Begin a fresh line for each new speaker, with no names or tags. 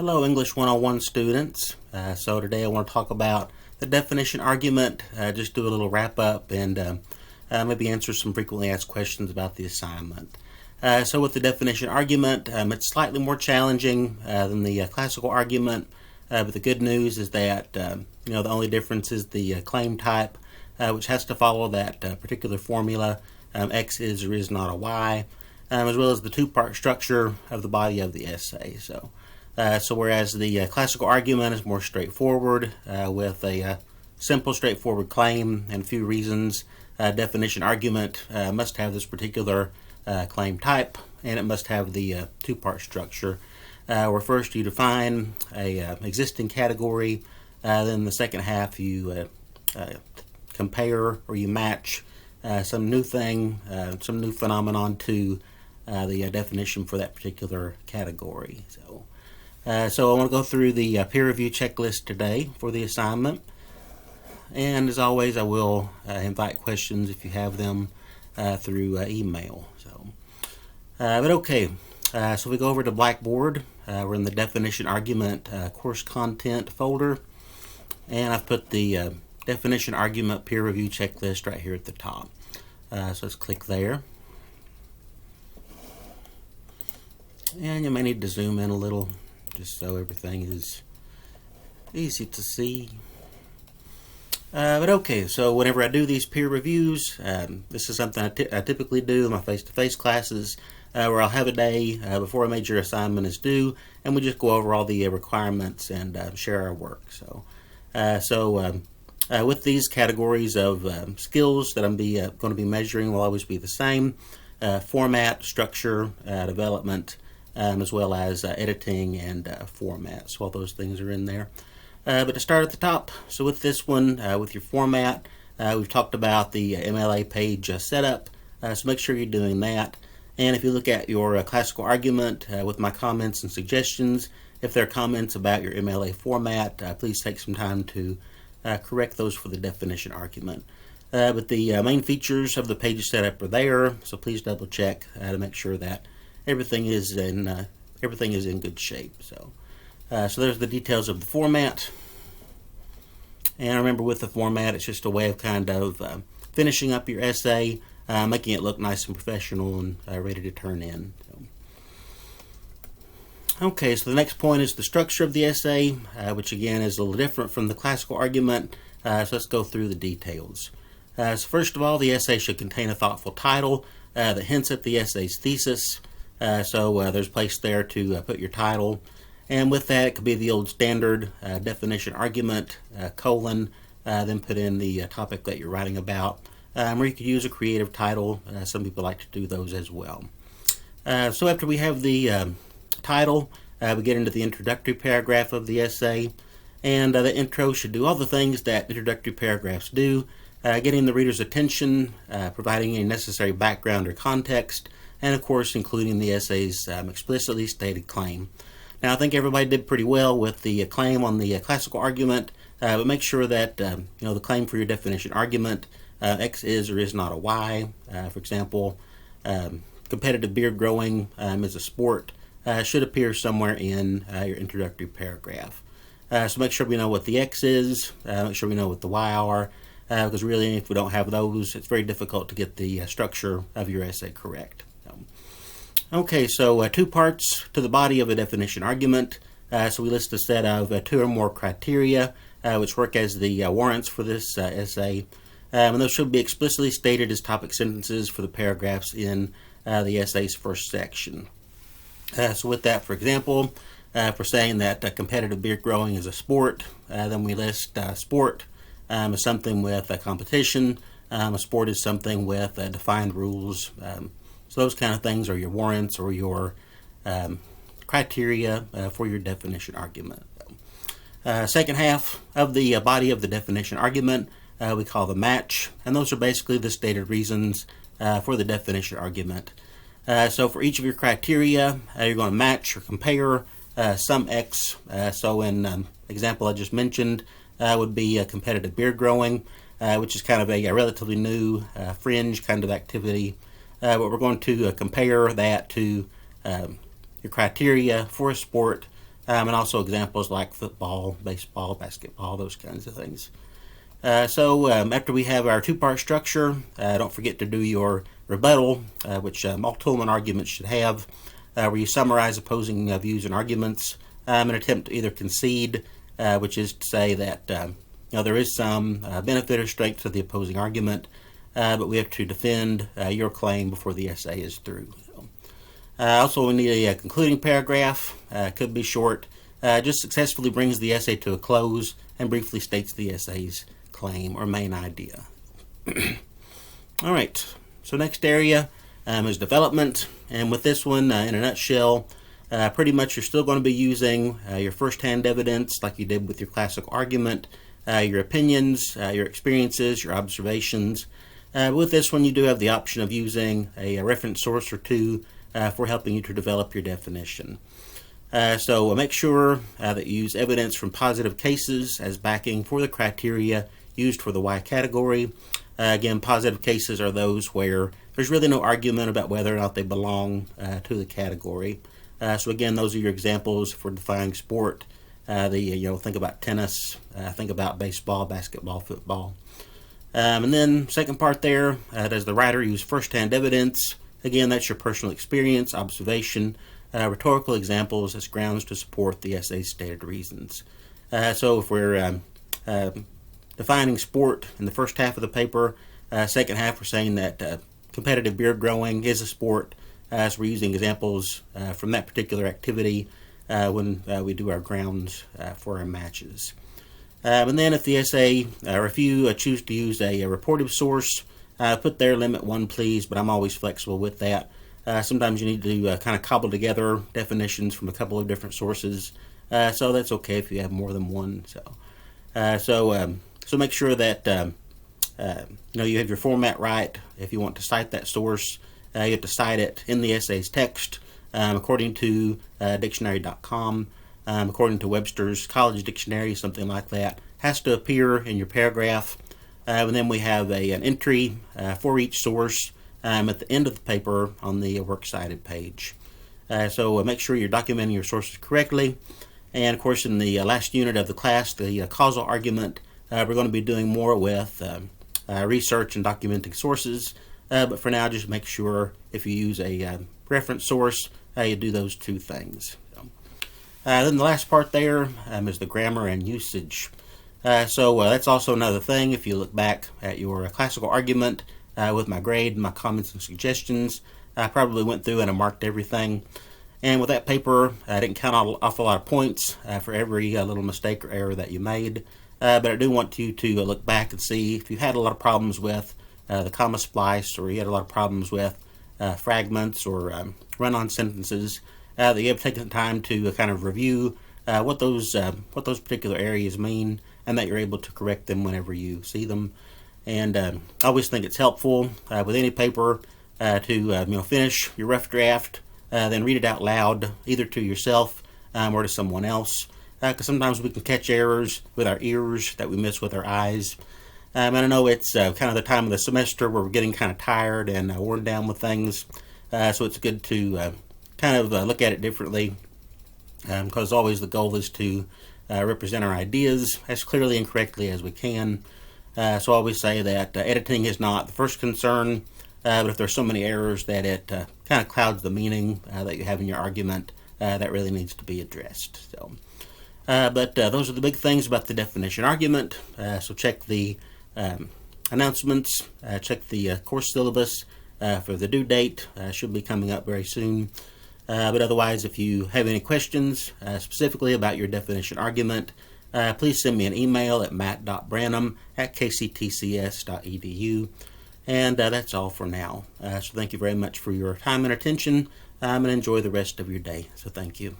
Hello English 101 students. So today I want to talk about the definition argument, just do a little wrap up and maybe answer some frequently asked questions about the assignment. So with the definition argument, it's slightly more challenging than the classical argument, but the good news is that the only difference is the claim type, which has to follow that particular formula, X is or is not a Y, as well as the two-part structure of the body of the essay. So whereas the classical argument is more straightforward with a simple, straightforward claim and a few reasons, definition argument must have this particular claim type, and it must have the two-part structure, where first you define a existing category, then the second half you compare or you match some new thing, some new phenomenon to the definition for that particular category. So I want to go through the peer review checklist today for the assignment, and as always I will invite questions if you have them through email. So we go over to Blackboard. We're in the definition argument course content folder, and I've put the definition argument peer review checklist right here at the top. So let's click there, and you may need to zoom in a little just so everything is easy to see. So whenever I do these peer reviews, this is something I typically do in my face-to-face classes, where I'll have a day before a major assignment is due, and we just go over all the requirements and share our work. With these categories of skills that I'm going to be measuring will always be the same: format, structure, development, as well as editing and format. So all those things are in there. But to start at the top, so with this one, with your format, we've talked about the MLA page setup, so make sure you're doing that. And if you look at your classical argument with my comments and suggestions, if there are comments about your MLA format, please take some time to correct those for the definition argument. But the main features of the page setup are there, so please double check to make sure that everything is in good shape. So there's the details of the format. And remember, with the format, it's just a way of kind of finishing up your essay, making it look nice and professional and ready to turn in. Okay, so the next point is the structure of the essay, which again is a little different from the classical argument. So let's go through the details. So first of all, the essay should contain a thoughtful title that hints at the essay's thesis. So there's a place there to put your title. And with that, it could be the old standard definition argument, colon, then put in the topic that you're writing about. Or you could use a creative title. Some people like to do those as well. So after we have the title, we get into the introductory paragraph of the essay. And the intro should do all the things that introductory paragraphs do, getting the reader's attention, providing any necessary background or context, and of course including the essay's explicitly stated claim. Now I think everybody did pretty well with the claim on the classical argument, but make sure that the claim for your definition argument, X is or is not a Y. For example, competitive beard growing is a sport, should appear somewhere in your introductory paragraph. So make sure we know what the X is, make sure we know what the Y are, because really if we don't have those, it's very difficult to get the structure of your essay correct. Okay, so two parts to the body of a definition argument. So we list a set of two or more criteria which work as the warrants for this essay. And those should be explicitly stated as topic sentences for the paragraphs in the essay's first section. So with that, for example, if we're saying that competitive beard growing is a sport, then we list sport as something with a competition. A sport is something with defined rules. So those kind of things are your warrants or your criteria for your definition argument. Second half of the body of the definition argument we call the match, and those are basically the stated reasons for the definition argument. So for each of your criteria, you're going to match or compare some X. So in example I just mentioned would be competitive beard growing, which is kind of a relatively new fringe kind of activity. But we're going to compare that to your criteria for a sport, and also examples like football, baseball, basketball, those kinds of things. So after we have our two-part structure, don't forget to do your rebuttal, which all Tolman arguments should have, where you summarize opposing views and arguments, and attempt to either concede, which is to say that there is some benefit or strength to the opposing argument, but we have to defend your claim before the essay is through. Also, we need a concluding paragraph. Could be short. Just successfully brings the essay to a close and briefly states the essay's claim or main idea. All right, so next area is development, and with this one, in a nutshell, pretty much you're still going to be using your first-hand evidence like you did with your classical argument, your opinions, your experiences, your observations. With this one, you do have the option of using a reference source or two for helping you to develop your definition. So make sure that you use evidence from positive cases as backing for the criteria used for the Y category. Again, positive cases are those where there's really no argument about whether or not they belong to the category. So again, those are your examples for defining sport. Think about tennis, think about baseball, basketball, football. And then second part there, does the writer use first-hand evidence? Again, that's your personal experience, observation, rhetorical examples as grounds to support the essay's stated reasons. So if we're defining sport in the first half of the paper, second half we're saying that competitive beer growing is a sport, so we're using examples from that particular activity when we do our grounds for our matches. And then if the essay, or if you choose to use a reportive source, put there limit 1 please, but I'm always flexible with that. Sometimes you need to kind of cobble together definitions from a couple of different sources, so that's okay if you have more than one. So make sure that you have your format right. If you want to cite that source, you have to cite it in the essay's text according to dictionary.com. According to Webster's College Dictionary, something like that has to appear in your paragraph. And then we have an entry for each source at the end of the paper on the works cited page. So make sure you're documenting your sources correctly. And of course, in the last unit of the class, the causal argument, we're going to be doing more with research and documenting sources. But for now, just make sure if you use a reference source, you do those two things. Then the last part there is the grammar and usage. So that's also another thing. If you look back at your classical argument with my grade, my comments and suggestions, I probably went through and I marked everything. And with that paper, I didn't count an awful lot of points for every little mistake or error that you made. But I do want you to look back and see if you had a lot of problems with the comma splice, or you had a lot of problems with fragments or run-on sentences, that you have taken time to kind of review what those particular areas mean, and that you're able to correct them whenever you see them. And I always think it's helpful with any paper to finish your rough draft, then read it out loud, either to yourself or to someone else, because sometimes we can catch errors with our ears that we miss with our eyes. And I know it's kind of the time of the semester where we're getting kind of tired and worn down with things, so it's good to kind of look at it differently, because always the goal is to represent our ideas as clearly and correctly as we can. So I always say that editing is not the first concern, but if there's so many errors that it kind of clouds the meaning that you have in your argument, that really needs to be addressed. So, but those are the big things about the definition argument. So check the announcements, check the course syllabus for the due date. Should be coming up very soon. But otherwise, if you have any questions specifically about your definition argument, please send me an email at matt.branham@kctcs.edu. And that's all for now. So thank you very much for your time and attention, and enjoy the rest of your day. So thank you.